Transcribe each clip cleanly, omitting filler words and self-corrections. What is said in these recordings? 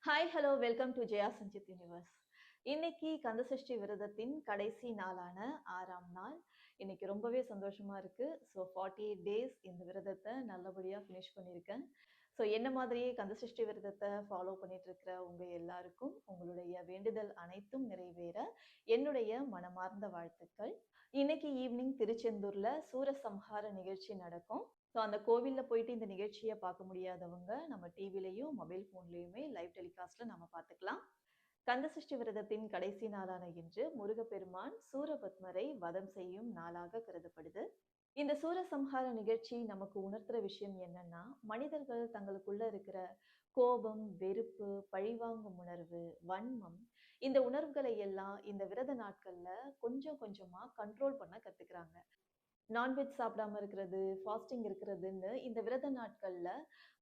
Hi hello welcome to Jaya Sanjith universe. இன்னைக்கு கந்தசஷ்டி விரதத்தின் கடைசி நாளான 6ஆம் நாள். இன்னைக்கு ரொம்பவே சந்தோஷமா இருக்கு. ஸோ 48 டேஸ் இந்த விரதத்தை நல்லபடியாக ஃபினிஷ் பண்ணியிருக்கேன். ஸோ என்ன மாதிரியே கந்தசஷ்டி விரதத்தை ஃபாலோ பண்ணிட்டு இருக்கிற உங்க எல்லாருக்கும் உங்களுடைய வேண்டுதல் அனைத்தும் நிறைவேற என்னுடைய மனமார்ந்த வாழ்த்துக்கள். இன்னைக்கு ஈவினிங் திருச்செந்தூர்ல சூரசம்ஹார நிகழ்ச்சி நடக்கும். ஸோ அந்த கோவில்ல போயிட்டு இந்த நிகழ்ச்சியை பார்க்க முடியாதவங்க நம்ம டிவிலையும் மொபைல் ஃபோன்லையுமே லைவ் டெலிகாஸ்ட்ல நம்ம பார்த்துக்கலாம். கந்தசஷ்டி விரதத்தின் கடைசி நாளான இன்று முருகப்பெருமான் சூரபத்மரை வதம் செய்யும் நாளாக கருதப்படுது. இந்த சூரசம்ஹார நிகழ்ச்சி நமக்கு உணர்த்துற விஷயம் என்னன்னா, மனிதர்கள் தங்களுக்குள்ள இருக்கிற கோபம், வெறுப்பு, பழிவாங்கும் உணர்வு, வன்மம், இந்த உணர்வுகளை எல்லாம் இந்த விரத நாட்கள்ல கொஞ்சம் கொஞ்சமா கண்ட்ரோல் பண்ண கத்துக்கிறாங்க. நான்வெஜ் சாப்பிடாம இருக்கிறது, ஃபாஸ்டிங் இருக்கிறதுன்னு இந்த விரத நாட்கள்ல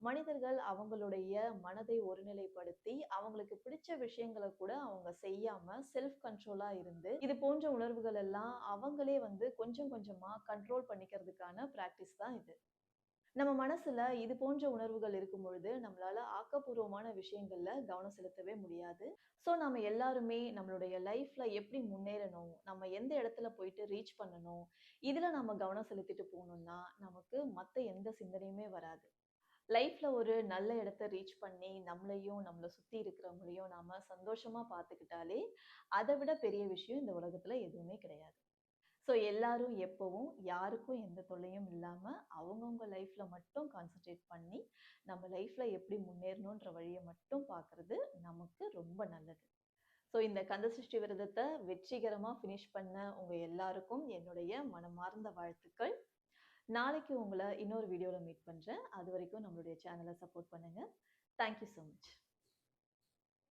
மனிதர்கள் அவங்களுடைய மனதை ஒருநிலைப்படுத்தி, அவங்களுக்கு பிடிச்ச விஷயங்கள கூட அவங்க செய்யாம செல்ஃப் கண்ட்ரோலா இருந்து, இது போன்ற உணர்வுகள் எல்லாம் அவங்களே கொஞ்சம் கொஞ்சமா கண்ட்ரோல் பண்ணிக்கிறதுக்கான பிராக்டிஸ் தான் இது. நம்ம மனசுல இது போன்ற உணர்வுகள் இருக்கும் பொழுது, நம்மளால ஆக்கப்பூர்வமான விஷயங்கள்ல கவனம் செலுத்தவே முடியாது. ஸோ நாம எல்லாருமே நம்மளுடைய லைஃப்ல எப்படி முன்னேறணும், நம்ம எந்த இடத்துல போயிட்டு ரீச் பண்ணணும், இதுல நம்ம கவனம் செலுத்திட்டு போனோம்னா, நமக்கு மத்த எந்த சிந்தனையுமே வராது. லைஃப்ல ஒரு நல்ல இடத்த ரீச் பண்ணி, நம்மளையும், நம்மள சுத்தி இருக்கிறவங்களையும் நாம சந்தோஷமா பார்த்துக்கிட்டாலே, அதை விட பெரிய விஷயம் இந்த உலகத்துல எதுவுமே கிடையாது. ஸோ எல்லாரும் எப்பவும் யாருக்கும் எந்த தொல்லையும் இல்லாம அவங்கவங்க லைஃப்ல மட்டும் கான்சென்ட்ரேட் பண்ணி நம்ம லைஃப்ல எப்படி முன்னேறணுன்ற வழியை மட்டும் பார்க்கறது நமக்கு ரொம்ப நல்லது. ஸோ இந்த கந்தசஷ்டி விரதத்தை வெற்றிகரமா ஃபினிஷ் பண்ண உங்க எல்லாருக்கும் என்னுடைய மனமார்ந்த வாழ்த்துக்கள். நாளைக்கு உங்களை இன்னொரு வீடியோல மீட் பண்றேன். அது வரைக்கும் நம்மளுடைய சேனலை சப்போர்ட் பண்ணுங்க. Thank you so much.